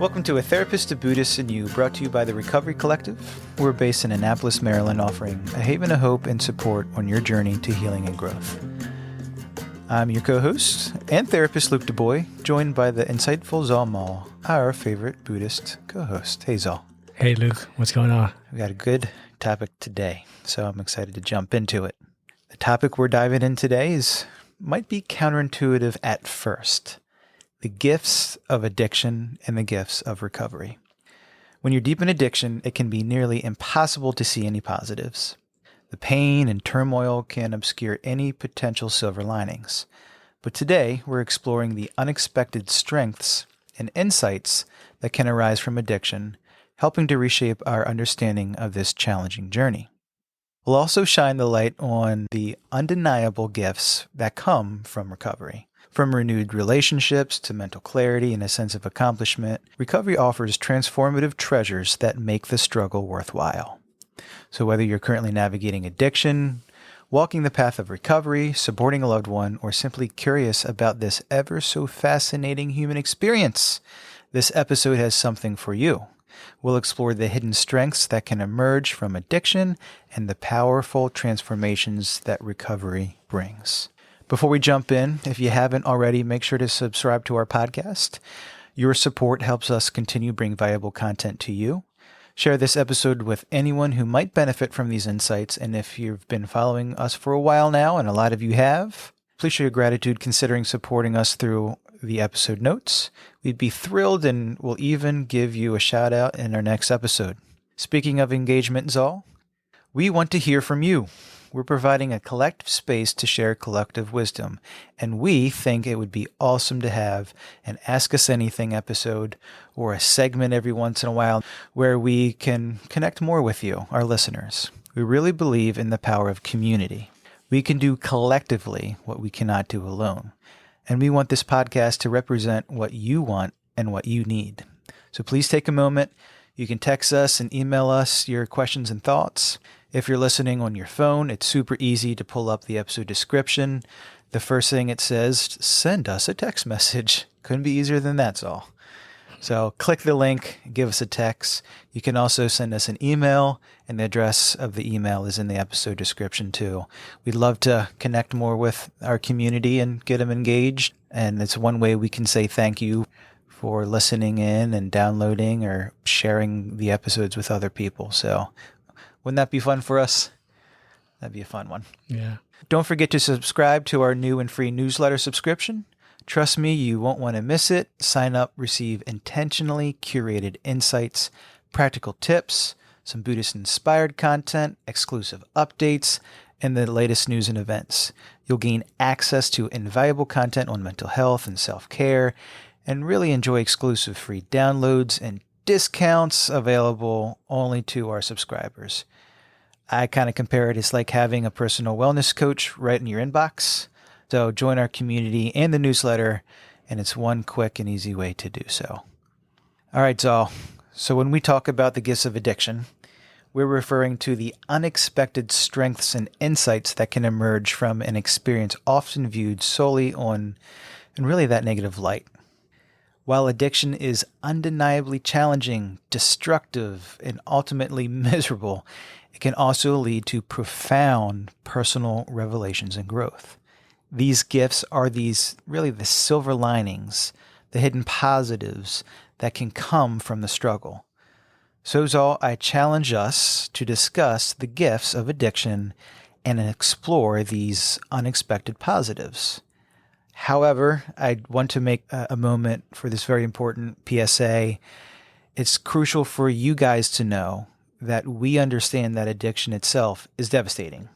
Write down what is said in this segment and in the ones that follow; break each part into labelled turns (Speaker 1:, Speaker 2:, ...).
Speaker 1: Welcome to A Therapist, a Buddhist, and You, brought to you by the Recovery Collective. We're based in Annapolis, Maryland, offering a haven of hope and support on your journey to healing and growth. I'm your co-host and therapist, Luke DeBoy, joined by the insightful Zal Mal, our favorite Buddhist co-host. Hey, Zal.
Speaker 2: Hey, Luke. What's going on?
Speaker 1: We got a good topic today, so I'm excited to jump into it. The topic we're diving in today might be counterintuitive at first. The gifts of addiction and the gifts of recovery. When you're deep in addiction, it can be nearly impossible to see any positives. The pain and turmoil can obscure any potential silver linings. But today, we're exploring the unexpected strengths and insights that can arise from addiction, helping to reshape our understanding of this challenging journey. We'll also shine the light on the undeniable gifts that come from recovery. From renewed relationships to mental clarity and a sense of accomplishment, recovery offers transformative treasures that make the struggle worthwhile. So whether you're currently navigating addiction, walking the path of recovery, supporting a loved one, or simply curious about this ever so fascinating human experience, this episode has something for you. We'll explore the hidden strengths that can emerge from addiction and the powerful transformations that recovery brings. Before we jump in, if you haven't already, make sure to subscribe to our podcast. Your support helps us continue bring valuable content to you. Share this episode with anyone who might benefit from these insights. And if you've been following us for a while now, and a lot of you have, please show your gratitude considering supporting us through the episode notes. We'd be thrilled and we'll even give you a shout out in our next episode. Speaking of engagement, Zal, we want to hear from you. We're providing a collective space to share collective wisdom, and we think it would be awesome to have an Ask Us Anything episode or a segment every once in a while where we can connect more with you, our listeners. We really believe in the power of community. We can do collectively what we cannot do alone, and we want this podcast to represent what you want and what you need. So please take a moment. You can text us and email us your questions and thoughts. If you're listening on your phone, it's super easy to pull up the episode description. The first thing it says, send us a text message. Couldn't be easier than that's all. So click the link, give us a text. You can also send us an email, and the address of the email is in the episode description too. We'd love to connect more with our community and get them engaged. And it's one way we can say thank you for listening in and downloading or sharing the episodes with other people. So wouldn't that be fun for us? That'd be a fun one.
Speaker 2: Yeah.
Speaker 1: Don't forget to subscribe to our new and free newsletter subscription. Trust me, you won't want to miss it. Sign up, receive intentionally curated insights, practical tips, some Buddhist-inspired content, exclusive updates, and the latest news and events. You'll gain access to invaluable content on mental health and self-care, and really enjoy exclusive free downloads and discounts available only to our subscribers. I kind of compare it as like having a personal wellness coach right in your inbox. So join our community and the newsletter, and it's one quick and easy way to do so. All right, Zal. So when we talk about the gifts of addiction, we're referring to the unexpected strengths and insights that can emerge from an experience often viewed solely in really that negative light. While addiction is undeniably challenging, destructive, and ultimately miserable, it can also lead to profound personal revelations and growth. These gifts are the silver linings, the hidden positives that can come from the struggle. So, Zal, I challenge us to discuss the gifts of addiction and explore these unexpected positives. However, I want to make a moment for this very important PSA. It's crucial for you guys to know that we understand that addiction itself is devastating.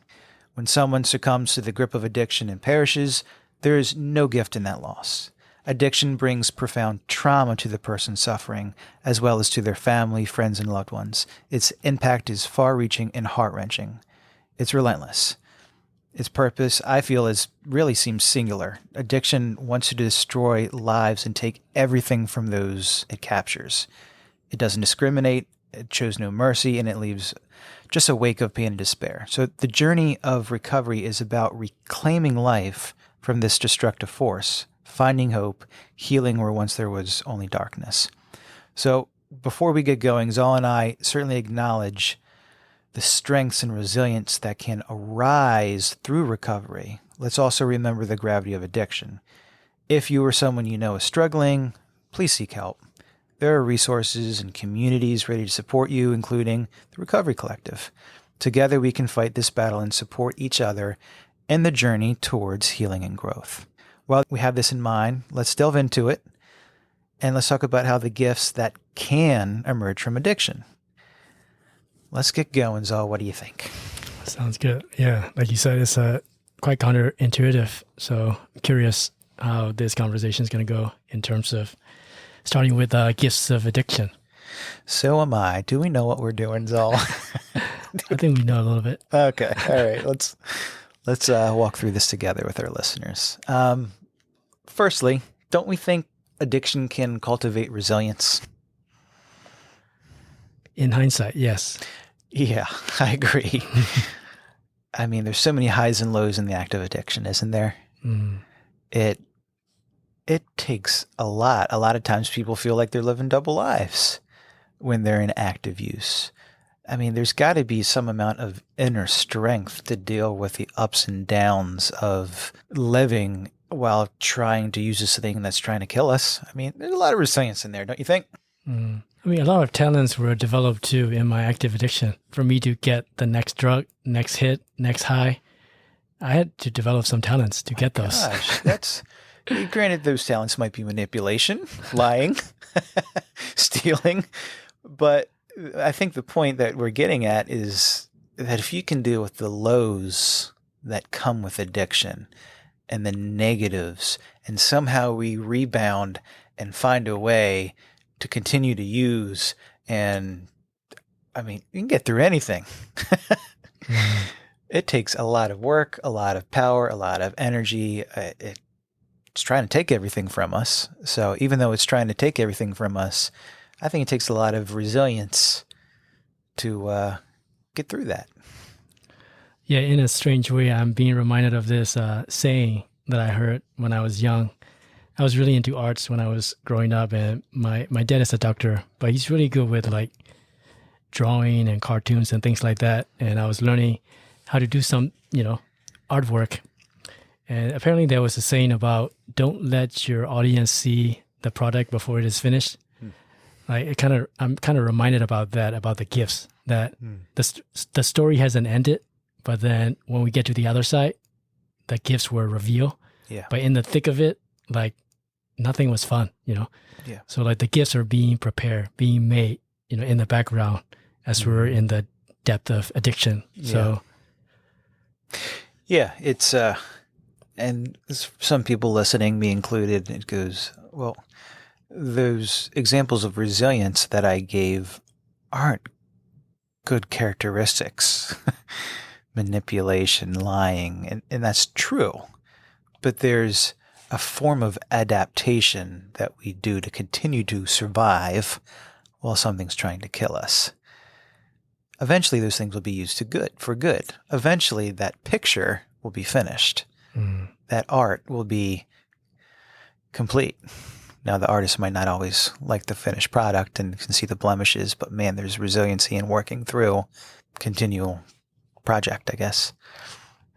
Speaker 1: When someone succumbs to the grip of addiction and perishes, there is no gift in that loss. Addiction brings profound trauma to the person suffering, as well as to their family, friends, and loved ones. Its impact is far-reaching and heart-wrenching. It's relentless. Its purpose, I feel, really seems singular. Addiction wants to destroy lives and take everything from those it captures. It doesn't discriminate, it shows no mercy, and it leaves just a wake of pain and despair. So the journey of recovery is about reclaiming life from this destructive force, finding hope, healing where once there was only darkness. So before we get going, Zal and I certainly acknowledge the strengths and resilience that can arise through recovery. Let's also remember the gravity of addiction. If you or someone you know is struggling, please seek help. There are resources and communities ready to support you, including the Recovery Collective. Together we can fight this battle and support each other in the journey towards healing and growth. While we have this in mind, let's delve into it, and let's talk about how the gifts that can emerge from addiction. Let's get going, Zal. What do you think?
Speaker 2: Sounds good. Yeah, like you said, it's quite counterintuitive. So I'm curious how this conversation is going to go in terms of starting with gifts of addiction.
Speaker 1: So am I. Do we know what we're doing, Zal?
Speaker 2: I think we know a little bit.
Speaker 1: Okay. All right. Let's walk through this together with our listeners. Firstly, don't we think addiction can cultivate resilience?
Speaker 2: In hindsight, yes.
Speaker 1: Yeah, I agree. I mean, there's so many highs and lows in the act of addiction, isn't there?
Speaker 2: Mm.
Speaker 1: It takes a lot. A lot of times people feel like they're living double lives when they're in active use. I mean, there's got to be some amount of inner strength to deal with the ups and downs of living while trying to use this thing that's trying to kill us. I mean, there's a lot of resilience in there, don't you think?
Speaker 2: Mm. I mean, a lot of talents were developed too in my active addiction. For me to get the next drug, next hit, next high, I had to develop some talents to get those.
Speaker 1: Gosh, that's granted, those talents might be manipulation, lying, stealing, but I think the point that we're getting at is that if you can deal with the lows that come with addiction and the negatives, and somehow we rebound and find a way to continue to use, and I mean, you can get through anything. It takes a lot of work, a lot of power, a lot of energy. It's trying to take everything from us. So even though it's trying to take everything from us, I think it takes a lot of resilience to get through that.
Speaker 2: Yeah, in a strange way, I'm being reminded of this saying that I heard when I was young. I was really into arts when I was growing up, and my dad is a doctor, but he's really good with like drawing and cartoons and things like that. And I was learning how to do some, artwork. And apparently there was a saying about don't let your audience see the product before it is finished. Like I'm kind of reminded about that, about the gifts, that the story hasn't ended, but then when we get to the other side, the gifts were revealed.
Speaker 1: Yeah.
Speaker 2: But in the thick of it, like nothing was fun, Yeah. So like the gifts are being prepared, being made, in the background as we're in the depth of addiction. So.
Speaker 1: Yeah, it's, and some people listening, me included, it goes, well, those examples of resilience that I gave aren't good characteristics. Manipulation, lying, and that's true. But there's a form of adaptation that we do to continue to survive while something's trying to kill us. Eventually, those things will be used for good. Eventually, that picture will be finished. That art will be complete. Now, the artist might not always like the finished product and can see the blemishes, but man, there's resiliency in working through continual project, I guess.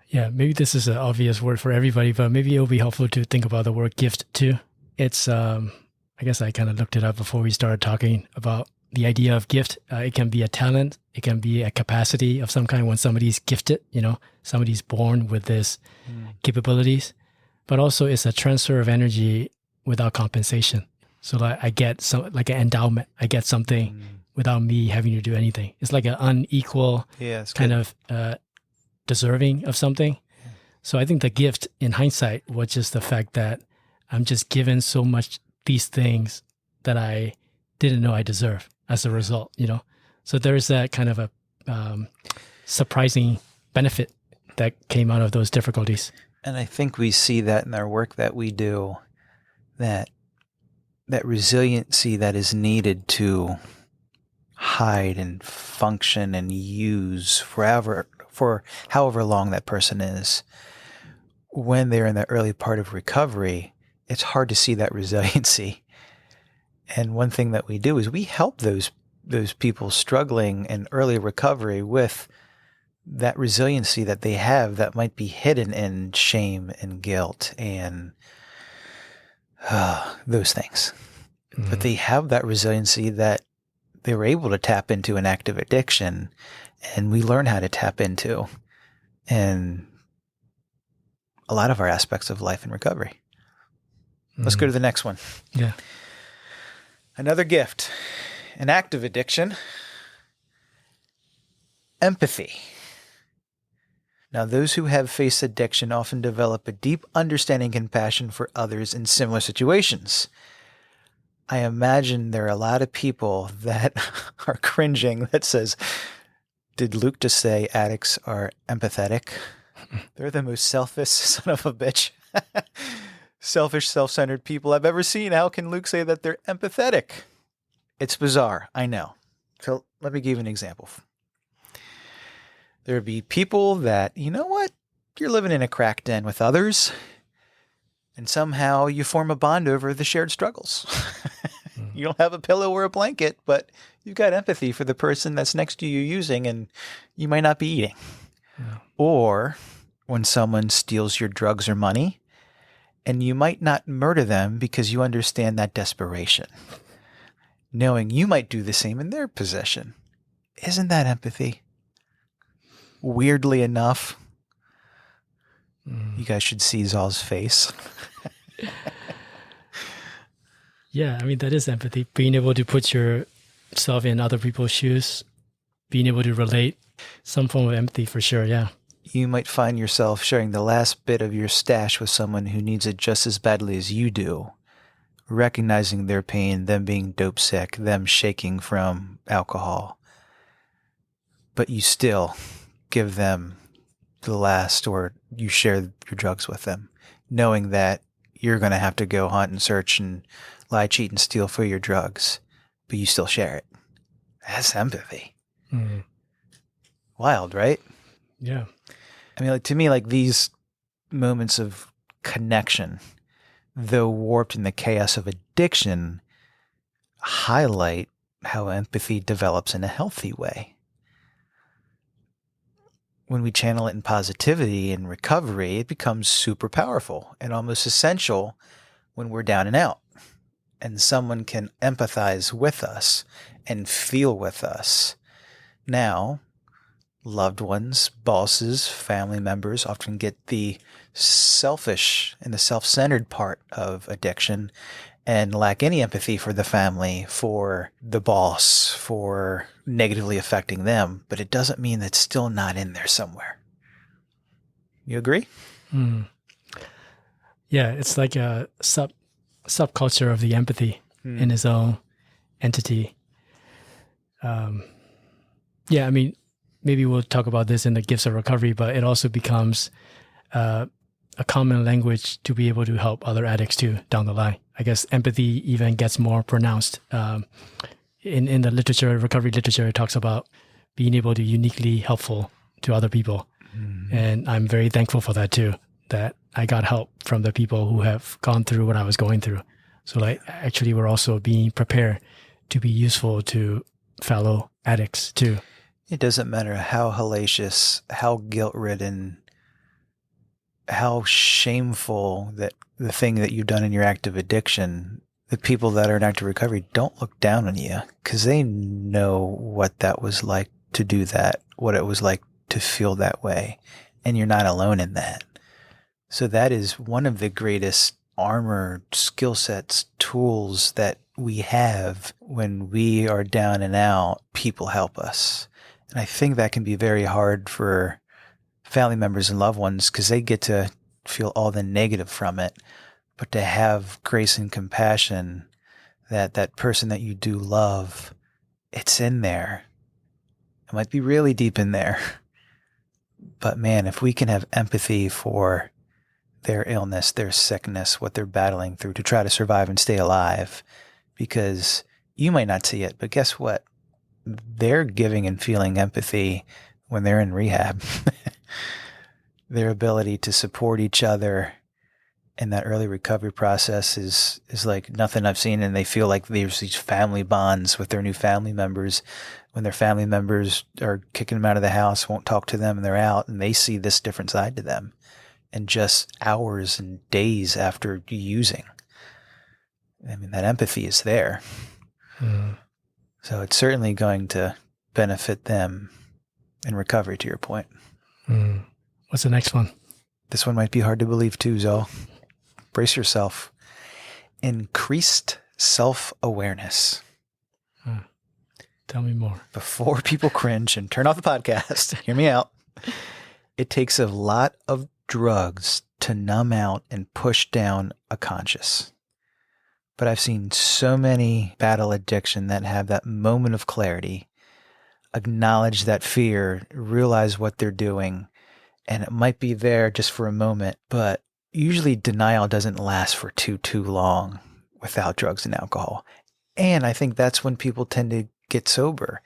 Speaker 2: Yeah, maybe this is an obvious word for everybody, but maybe it'll be helpful to think about the word gift too. It's, I guess I kind of looked it up before we started talking about the idea of gift. It can be a talent. It can be a capacity of some kind when somebody's gifted, somebody's born with this capabilities, but also it's a transfer of energy without compensation. So like I get some, like an endowment, I get something without me having to do anything. It's like an unequal kind of deserving of something. So I think the gift in hindsight was just the fact that I'm just given so much these things that I didn't know I deserve as a result, So there's that kind of a surprising benefit that came out of those difficulties.
Speaker 1: And I think we see that in our work that we do, that resiliency that is needed to hide and function and use for however long that person is. When they're in the early part of recovery, it's hard to see that resiliency. And one thing that we do is we help those people struggling in early recovery with that resiliency that they have that might be hidden in shame and guilt and those things. Mm-hmm. But they have that resiliency that they were able to tap into an active addiction, and we learn how to tap into in a lot of our aspects of life and recovery. Mm-hmm. Let's go to the next one.
Speaker 2: Yeah.
Speaker 1: Another gift, an active addiction, empathy. Now, those who have faced addiction often develop a deep understanding and compassion for others in similar situations. I imagine there are a lot of people that are cringing that says, did Luke just say addicts are empathetic? They're the most selfish son of a bitch. Selfish, self-centered people I've ever seen. How can Luke say that they're empathetic? It's bizarre, I know. So let me give you an example. There would be people that, you know what? You're living in a crack den with others, and somehow you form a bond over the shared struggles. You don't have a pillow or a blanket, but you've got empathy for the person that's next to you using, and you might not be eating. Yeah. Or when someone steals your drugs or money, and you might not murder them because you understand that desperation, knowing you might do the same in their possession. Isn't that empathy? Weirdly enough, you guys should see Zal's face.
Speaker 2: Yeah, I mean, that is empathy. Being able to put yourself in other people's shoes, being able to relate, some form of empathy for sure, yeah.
Speaker 1: You might find yourself sharing the last bit of your stash with someone who needs it just as badly as you do, recognizing their pain, them being dope sick, them shaking from alcohol. But you still give them the last, or you share your drugs with them, knowing that you're going to have to go hunt and search and lie, cheat, and steal for your drugs, but you still share it. That's empathy. Mm-hmm. Wild, right?
Speaker 2: Yeah.
Speaker 1: I mean, to me, these moments of connection, though warped in the chaos of addiction, highlight how empathy develops in a healthy way. When we channel it in positivity and recovery, it becomes super powerful and almost essential when we're down and out. And someone can empathize with us and feel with us. Now, loved ones, bosses, family members often get the selfish and the self-centered part of addiction and lack any empathy for the family, for the boss, for negatively affecting them. But it doesn't mean it's still not in there somewhere. You agree?
Speaker 2: Mm. Yeah, it's like a subculture of the empathy in its own entity. Yeah, I mean, maybe we'll talk about this in the gifts of recovery, but it also becomes a common language to be able to help other addicts too down the line. I guess empathy even gets more pronounced. In the literature, recovery literature, it talks about being able to uniquely helpful to other people. Mm-hmm. And I'm very thankful for that too, that I got help from the people who have gone through what I was going through. So actually we're also being prepared to be useful to fellow addicts too.
Speaker 1: It doesn't matter how hellacious, how guilt-ridden, how shameful that the thing that you've done in your active addiction, the people that are in active recovery don't look down on you because they know what that was like to do that, what it was like to feel that way. And you're not alone in that. So that is one of the greatest armor, skill sets, tools that we have when we are down and out. People help us. And I think that can be very hard for family members and loved ones because they get to feel all the negative from it. But to have grace and compassion, that person that you do love, it's in there. It might be really deep in there. But man, if we can have empathy for their illness, their sickness, what they're battling through to try to survive and stay alive, because you might not see it, but guess what? They're giving and feeling empathy when they're in rehab. Their ability to support each other And that early recovery process is like nothing I've seen. And they feel like there's these family bonds with their new family members. When their family members are kicking them out of the house, won't talk to them, and they're out, and they see this different side to them. And just hours and days after using, I mean, that empathy is there. So it's certainly going to benefit them in recovery, to your point.
Speaker 2: What's the next one?
Speaker 1: This one might be hard to believe too, Zoe. Brace yourself. Increased self-awareness.
Speaker 2: Tell me more.
Speaker 1: Before people cringe and turn off the podcast, hear me out. It takes a lot of drugs to numb out and push down a conscious. But I've seen so many battle addiction that have that moment of clarity, acknowledge that fear, realize what they're doing, and it might be there just for a moment, but usually denial doesn't last for too long without drugs and alcohol. And I think that's when people tend to get sober,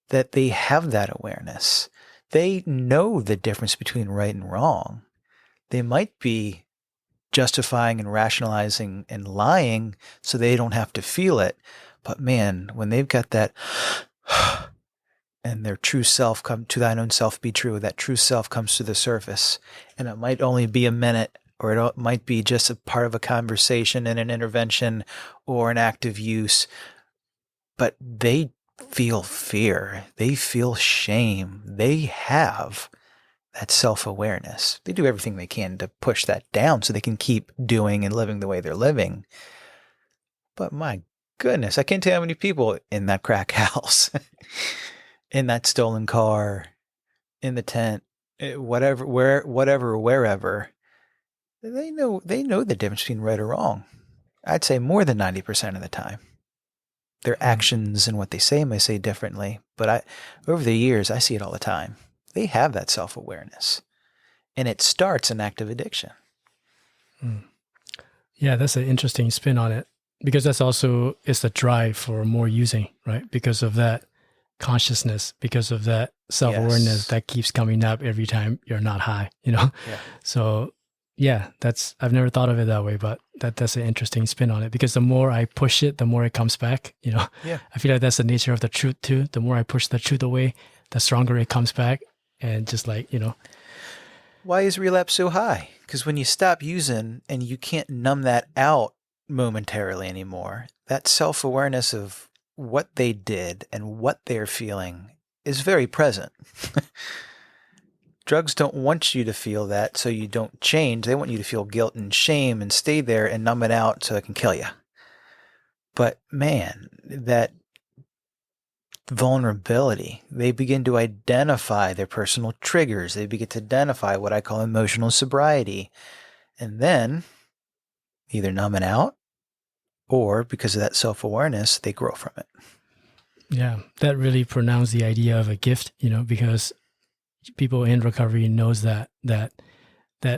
Speaker 1: that they have that awareness. They know the difference between right and wrong. They might be justifying and rationalizing and lying so they don't have to feel it. But man, when they've got that and their true self come to thine own self be true, that true self comes to the surface, and it might only be a minute, or it might be just a part of a conversation and an intervention or an act of use, but they feel fear. They feel shame. They have that self-awareness. They do everything they can to push that down so they can keep doing and living the way they're living. But my goodness, I can't tell you how many people in that crack house, in that stolen car, in the tent, wherever, they know the difference between right or wrong. I'd say more than 90% of the time. Their actions and what they say may say differently, but over the years, I see it all the time. They have that self-awareness, and it starts an active addiction.
Speaker 2: Yeah, that's an interesting spin on it, because that's also, it's the drive for more using, right? Because of that consciousness, because of that self-awareness that keeps coming up every time you're not high, Yeah. So yeah, I've never thought of it that way, but that's an interesting spin on it, because the more I push it, the more it comes back, Yeah. I feel like that's the nature of the truth too. The more I push the truth away, the stronger it comes back. And just like,
Speaker 1: Why is relapse so high? Because when you stop using and you can't numb that out momentarily anymore, that self-awareness of what they did and what they're feeling is very present. Drugs don't want you to feel that, so you don't change. They want you to feel guilt and shame and stay there and numb it out so it can kill you. But man, that vulnerability, they begin to identify their personal triggers. They begin to identify what I call emotional sobriety. And then either numb it out, or because of that self-awareness, they grow from it.
Speaker 2: Yeah, that really pronounced the idea of a gift, because people in recovery knows that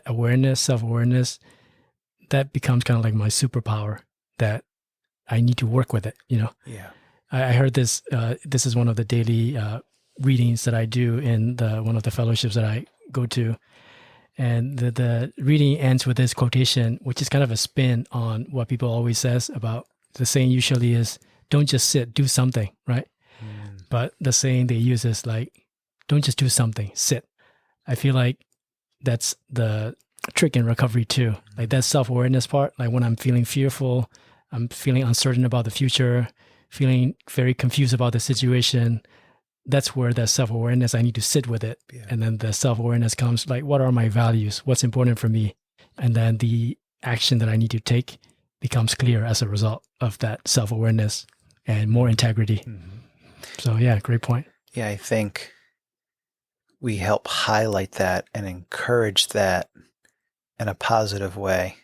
Speaker 2: awareness, self-awareness, that becomes kind of like my superpower, that I need to work with it, Yeah. I heard this, this is one of the daily readings that I do in one of the fellowships that I go to. And the reading ends with this quotation, which is kind of a spin on what people always says about the saying usually is, don't just sit, do something, right? But the saying they use is like, don't just do something, sit. I feel like that's the trick in recovery too. Like that self-awareness part, like when I'm feeling fearful, I'm feeling uncertain about the future, feeling very confused about the situation, that's where that self-awareness, I need to sit with it. Yeah. And then the self-awareness comes like, what are my values? What's important for me? And then the action that I need to take becomes clear as a result of that self-awareness and more integrity. So yeah, great point.
Speaker 1: Yeah, I think we help highlight that and encourage that in a positive way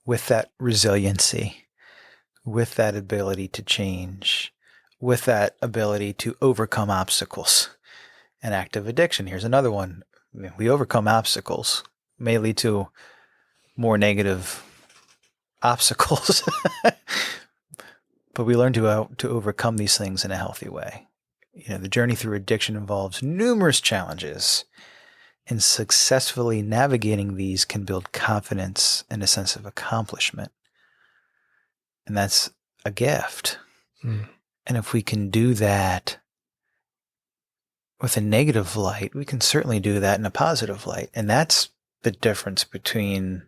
Speaker 1: with that resiliency, with that ability to change, with that ability to overcome obstacles. And active addiction, here's another one. We overcome obstacles, may lead to more negative obstacles, but we learn to overcome these things in a healthy way. The journey through addiction involves numerous challenges, And successfully navigating these can build confidence and a sense of accomplishment. And that's a gift.
Speaker 2: Mm.
Speaker 1: And if we can do that with a negative light, we can certainly do that in a positive light. And that's the difference between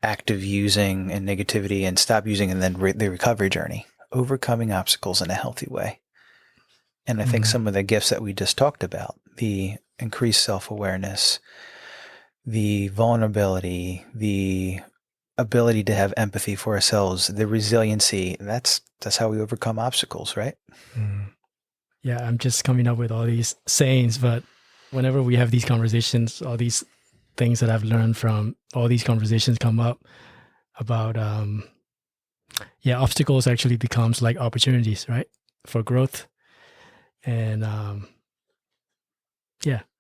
Speaker 1: active using and negativity and stop using and then the recovery journey, overcoming obstacles in a healthy way. And I think some of the gifts that we just talked about, the increased self-awareness, the vulnerability, the ability to have empathy for ourselves, the resiliency, that's how we overcome obstacles, right?
Speaker 2: Mm. Yeah, I'm just coming up with all these sayings, but whenever we have these conversations, all these things that I've learned from all these conversations come up about, obstacles actually becomes like opportunities, right? For growth. And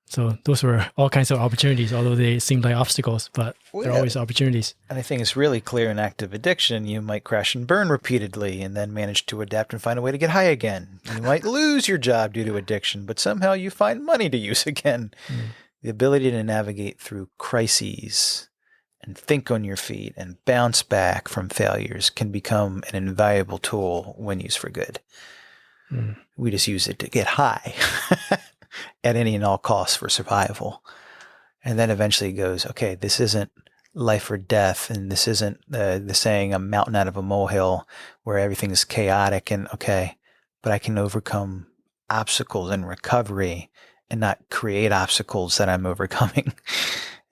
Speaker 2: so those were all kinds of opportunities, although they seem like obstacles, but they're always opportunities.
Speaker 1: And I think it's really clear in active addiction, you might crash and burn repeatedly and then manage to adapt and find a way to get high again. You might lose your job due to addiction, but somehow you find money to use again. The ability to navigate through crises and think on your feet and bounce back from failures can become an invaluable tool when used for good. We just use it to get high at any and all costs for survival. And then eventually it goes, okay, this isn't life or death. And this isn't the saying, a mountain out of a molehill where everything is chaotic and okay, but I can overcome obstacles in recovery and not create obstacles that I'm overcoming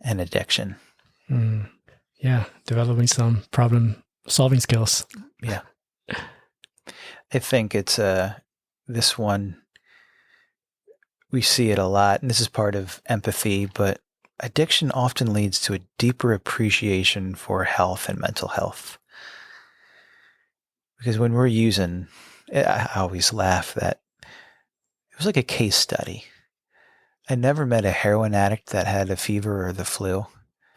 Speaker 1: an addiction.
Speaker 2: Yeah, developing some problem solving skills.
Speaker 1: Yeah. I think it's this one, we see it a lot, and this is part of empathy, but addiction often leads to a deeper appreciation for health and mental health. Because when we're using, I always laugh that it was like a case study. I never met a heroin addict that had a fever or the flu.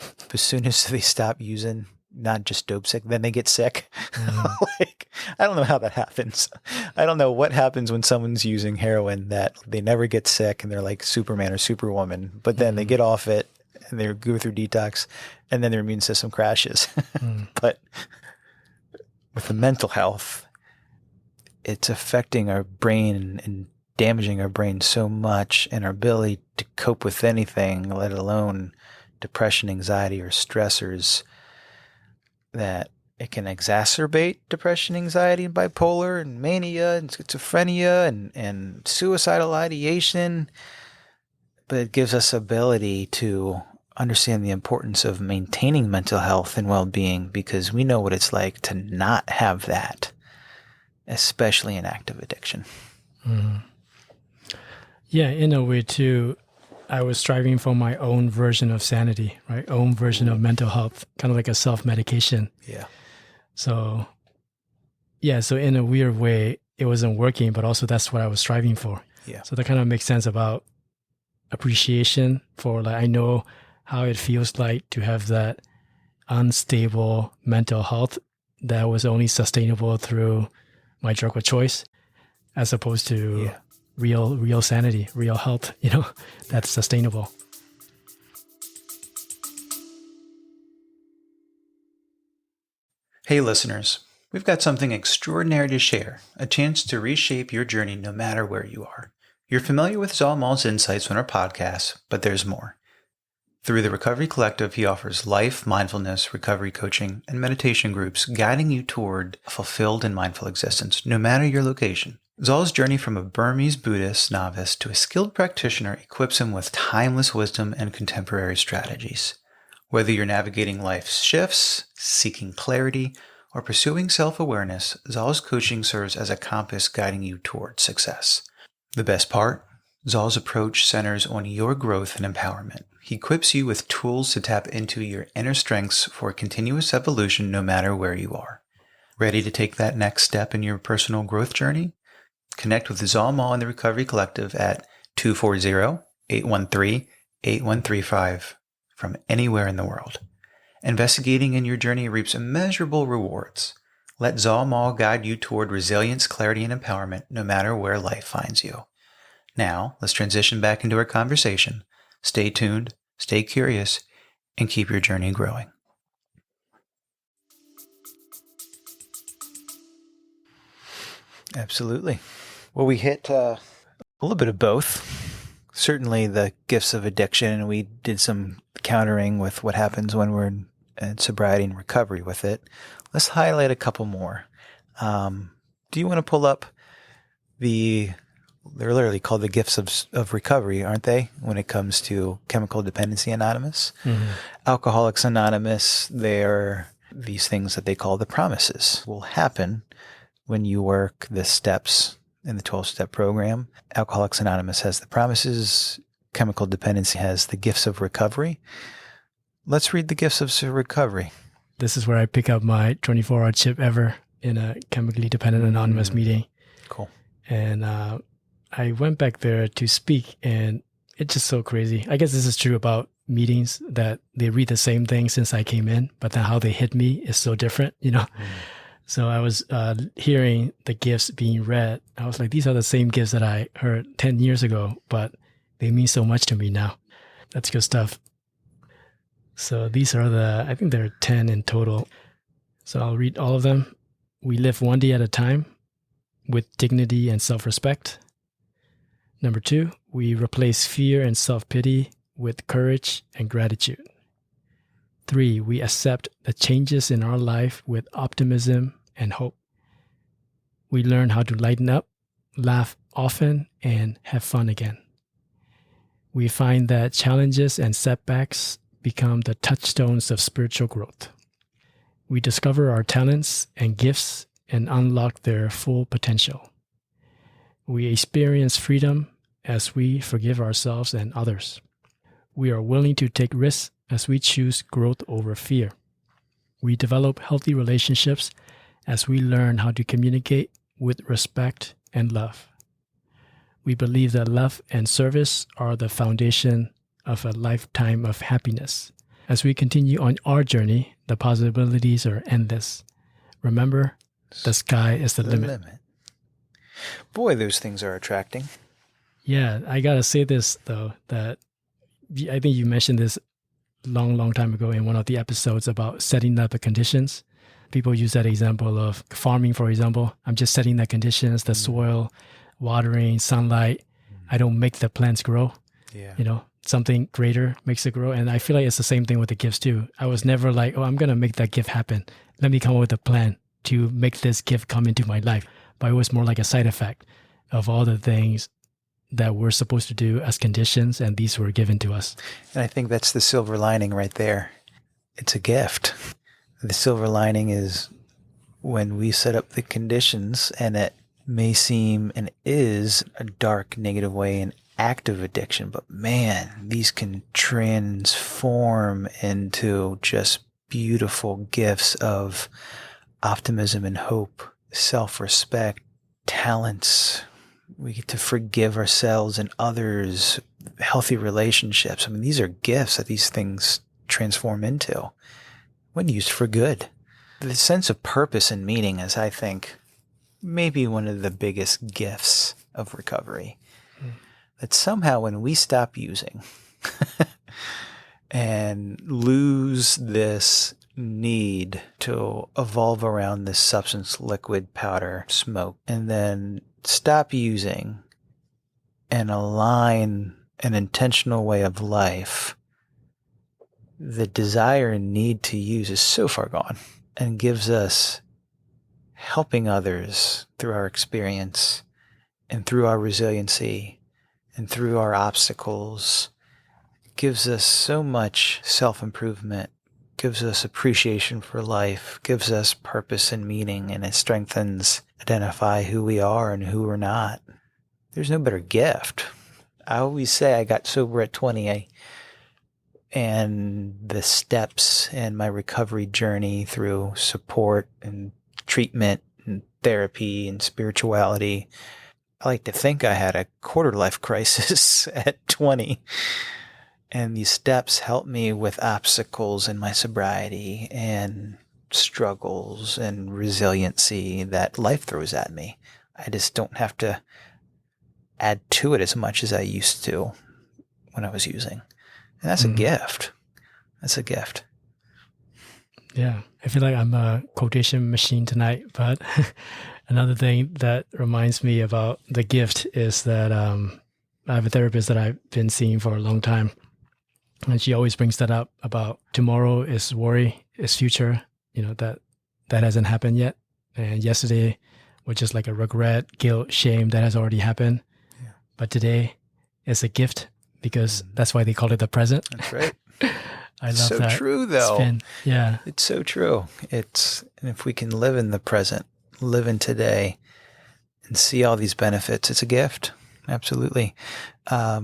Speaker 1: But as soon as they stop using, not just dope sick, then they get sick. Like, I don't know how that happens. I don't know what happens when someone's using heroin that they never get sick and they're like Superman or Superwoman, but then they get off it and they go through detox and then their immune system crashes. But with the mental health, it's affecting our brain and damaging our brain so much and our ability to cope with anything, let alone depression, anxiety, or stressors, that it can exacerbate depression, anxiety, and bipolar, and mania, and schizophrenia, and suicidal ideation. But it gives us ability to understand the importance of maintaining mental health and well-being because we know what it's like to not have that, especially in active addiction.
Speaker 2: Yeah, in a way too, I was striving for my own version of sanity, right? Own version of mental health, kind of like a self-medication.
Speaker 1: Yeah.
Speaker 2: So in a weird way, it wasn't working, but also that's what I was striving for.
Speaker 1: Yeah.
Speaker 2: So that kind of makes sense about appreciation for, like, I know how it feels like to have that unstable mental health that was only sustainable through my drug of choice, as opposed to real sanity, real health, that's sustainable.
Speaker 1: Hey listeners, we've got something extraordinary to share, a chance to reshape your journey no matter where you are. You're familiar with Zalmal's insights on our podcast, but there's more. Through the Recovery Collective, he offers life, mindfulness, recovery coaching, and meditation groups guiding you toward a fulfilled and mindful existence, no matter your location. Zal's journey from a Burmese Buddhist novice to a skilled practitioner equips him with timeless wisdom and contemporary strategies. Whether you're navigating life's shifts, seeking clarity, or pursuing self-awareness, Zal's coaching serves as a compass guiding you toward success. The best part? Zal's approach centers on your growth and empowerment. He equips you with tools to tap into your inner strengths for continuous evolution no matter where you are. Ready to take that next step in your personal growth journey? Connect with Zalmal and the Recovery Collective at 240-813-8135 from anywhere in the world. Investigating in your journey reaps immeasurable rewards. Let Zalmal guide you toward resilience, clarity, and empowerment no matter where life finds you. Now, let's transition back into our conversation. Stay tuned, stay curious, and keep your journey growing. Absolutely. Well, we hit a little bit of both. Certainly the gifts of addiction, and we did some countering with what happens when we're in sobriety and recovery with it. Let's highlight a couple more. Do you want to pull up they're literally called the gifts of recovery, aren't they? When it comes to Chemical Dependency Anonymous, Alcoholics Anonymous, they're these things that they call the promises will happen when you work the steps in the 12-step program. Alcoholics Anonymous has the promises. Chemical Dependency has the gifts of recovery. Let's read the gifts of recovery.
Speaker 2: This is where I pick up my 24-hour chip ever in a Chemically Dependent Anonymous meeting.
Speaker 1: Cool.
Speaker 2: And I went back there to speak, and it's just so crazy. I guess this is true about meetings, that they read the same thing since I came in, but then how they hit me is so different, So I was hearing the gifts being read. I was like, these are the same gifts that I heard 10 years ago, but they mean so much to me now. That's good stuff. So these are I think there are 10 in total. So I'll read all of them. We live one day at a time with dignity and self-respect. Number 2, we replace fear and self-pity with courage and gratitude. 3, we accept the changes in our life with optimism and hope. We learn how to lighten up, laugh often, and have fun again. We find that challenges and setbacks become the touchstones of spiritual growth. We discover our talents and gifts and unlock their full potential. We experience freedom as we forgive ourselves and others. We are willing to take risks as we choose growth over fear. We develop healthy relationships as we learn how to communicate with respect and love. We believe that love and service are the foundation of a lifetime of happiness. As we continue on our journey, the possibilities are endless. Remember, the sky is the limit.
Speaker 1: Boy, those things are attracting.
Speaker 2: Yeah, I gotta say this though, that I think you mentioned this long time ago in one of the episodes about setting up the conditions. People use that example of farming, for example. I'm just setting the conditions, the soil, watering, sunlight. I don't make the plants grow.
Speaker 1: Yeah.
Speaker 2: Something greater makes it grow. And I feel like it's the same thing with the gifts too. I was never like, I'm going to make that gift happen. Let me come up with a plan to make this gift come into my life. But it was more like a side effect of all the things that we're supposed to do as conditions, and these were given to us.
Speaker 1: And I think that's the silver lining right there. It's a gift. The silver lining is when we set up the conditions, and it may seem and is a dark, negative way, an active addiction, but man, these can transform into just beautiful gifts of optimism and hope, self-respect, talents. We get to forgive ourselves and others, healthy relationships. I mean, these are gifts that these things transform into when used for good. The sense of purpose and meaning is, I think, maybe one of the biggest gifts of recovery. That somehow when we stop using and lose this need to evolve around this substance, liquid, powder, smoke, and then stop using and align an intentional way of life, the desire and need to use is so far gone and gives us helping others through our experience and through our resiliency and through our obstacles. It gives us so much self-improvement, gives us appreciation for life, gives us purpose and meaning, and it strengthens, identify who we are and who we're not. There's no better gift. I always say I got sober at 20, and the steps in my recovery journey through support and treatment and therapy and spirituality, I like to think I had a quarter-life crisis at 20. And these steps helped me with obstacles in my sobriety and struggles and resiliency that life throws at me. I just don't have to add to it as much as I used to when I was using. And that's a gift. That's a gift.
Speaker 2: Yeah. I feel like I'm a quotation machine tonight, but another thing that reminds me about the gift is that I have a therapist that I've been seeing for a long time. And she always brings that up about tomorrow is worry, is future, that hasn't happened yet. And yesterday was just like a regret, guilt, shame that has already happened. Yeah. But today is a gift because that's why they call it the present.
Speaker 1: That's right.
Speaker 2: I love
Speaker 1: so
Speaker 2: that.
Speaker 1: True, though.
Speaker 2: Spin. Yeah.
Speaker 1: It's so true. And if we can live in the present, live in today, and see all these benefits, it's a gift. Absolutely. A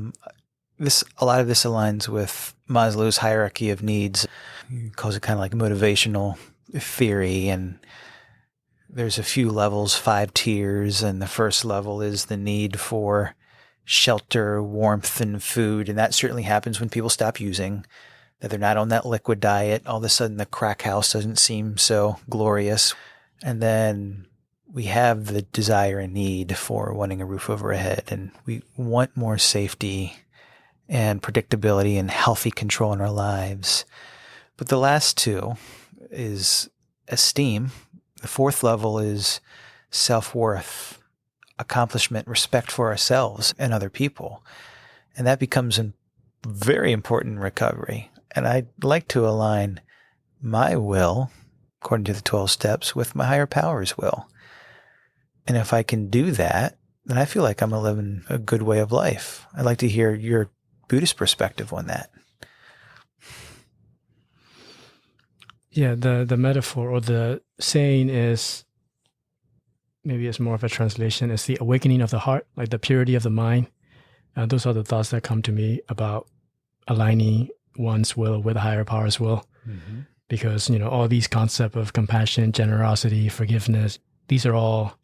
Speaker 1: lot of this aligns with Maslow's hierarchy of needs. He calls it kind of like motivational theory. And there's a few levels, 5 tiers. And the first level is the need for shelter, warmth, and food. And that certainly happens when people stop using, that they're not on that liquid diet. All of a sudden, the crack house doesn't seem so glorious. And then we have the desire and need for wanting a roof over our head. And we want more safety and predictability and healthy control in our lives. But the last 2 is esteem. The 4th level is self-worth, accomplishment, respect for ourselves and other people. And that becomes very important in recovery. And I'd like to align my will, according to the 12 steps, with my higher power's will. And if I can do that, then I feel like I'm living a good way of life. I'd like to hear your Buddhist perspective on that.
Speaker 2: Yeah, the metaphor or the saying is, maybe it's more of a translation, it's the awakening of the heart, like the purity of the mind. Those are the thoughts that come to me about aligning one's will with a higher power's will. Mm-hmm. Because, all these concepts of compassion, generosity, forgiveness, these are all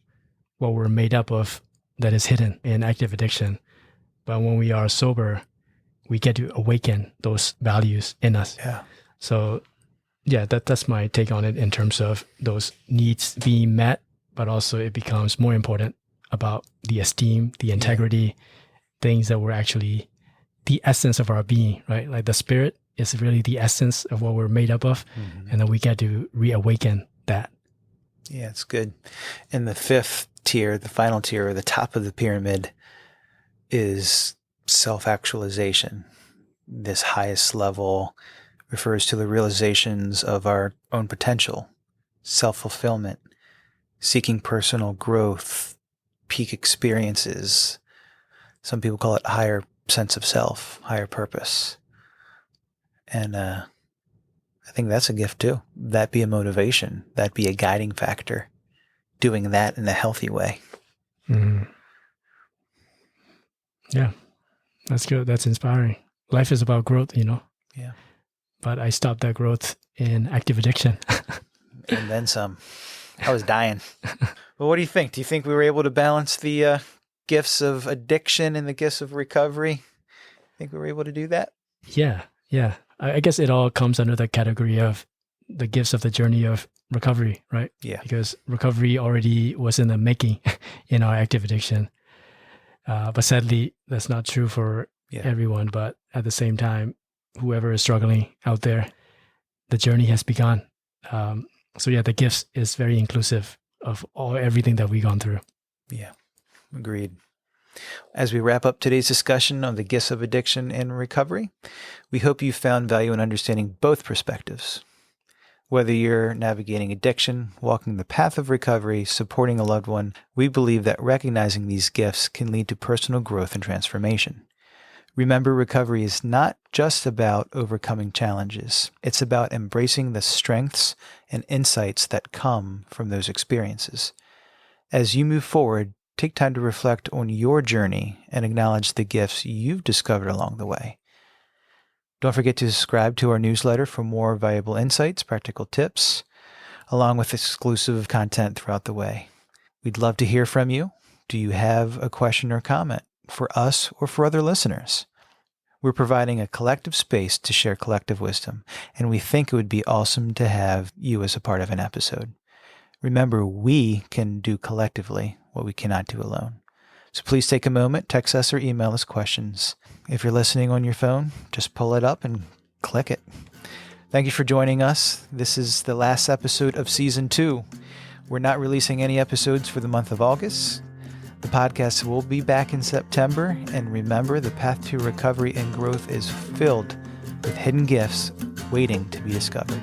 Speaker 2: what we're made up of that is hidden in active addiction. But when we are sober, we get to awaken those values in us.
Speaker 1: Yeah.
Speaker 2: So, yeah, that's my take on it in terms of those needs being met, but also it becomes more important about the esteem, the integrity, things that were actually the essence of our being, right? Like the spirit is really the essence of what we're made up of. Mm-hmm. And then we get to reawaken that.
Speaker 1: Yeah, it's good. And the 5th tier, the final tier, or the top of the pyramid, is self-actualization. This highest level refers to the realizations of our own potential, self-fulfillment, seeking personal growth, peak experiences. Some people call it higher sense of self, higher purpose. And I think that's a gift too. That be a motivation. That be a guiding factor. Doing that in a healthy way.
Speaker 2: Mm. Yeah, that's good. That's inspiring. Life is about growth,
Speaker 1: Yeah.
Speaker 2: But I stopped that growth in active addiction.
Speaker 1: And then some. I was dying. Well, what do you think? Do you think we were able to balance the gifts of addiction and the gifts of recovery? Think we were able to do that?
Speaker 2: Yeah. I guess it all comes under the category of the gifts of the journey of recovery, right?
Speaker 1: Yeah.
Speaker 2: Because recovery already was in the making in our active addiction. But sadly, that's not true for everyone. But at the same time, whoever is struggling out there, the journey has begun. So the gifts is very inclusive of everything that we've gone through.
Speaker 1: Yeah, agreed. As we wrap up today's discussion on the gifts of addiction and recovery, we hope you found value in understanding both perspectives. Whether you're navigating addiction, walking the path of recovery, supporting a loved one, we believe that recognizing these gifts can lead to personal growth and transformation. Remember, recovery is not just about overcoming challenges. It's about embracing the strengths and insights that come from those experiences. As you move forward, take time to reflect on your journey and acknowledge the gifts you've discovered along the way. Don't forget to subscribe to our newsletter for more valuable insights, practical tips, along with exclusive content throughout the way. We'd love to hear from you. Do you have a question or comment for us or for other listeners? We're providing a collective space to share collective wisdom, and we think it would be awesome to have you as a part of an episode. Remember, we can do collectively what we cannot do alone. So please take a moment, text us or email us questions. If you're listening on your phone, just pull it up and click it. Thank you for joining us. This is the last episode of Season 2. We're not releasing any episodes for the month of August. The podcast will be back in September. And remember, the path to recovery and growth is filled with hidden gifts waiting to be discovered.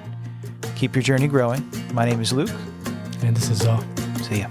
Speaker 1: Keep your journey growing. My name is Luke.
Speaker 2: And this is Zal.
Speaker 1: See ya.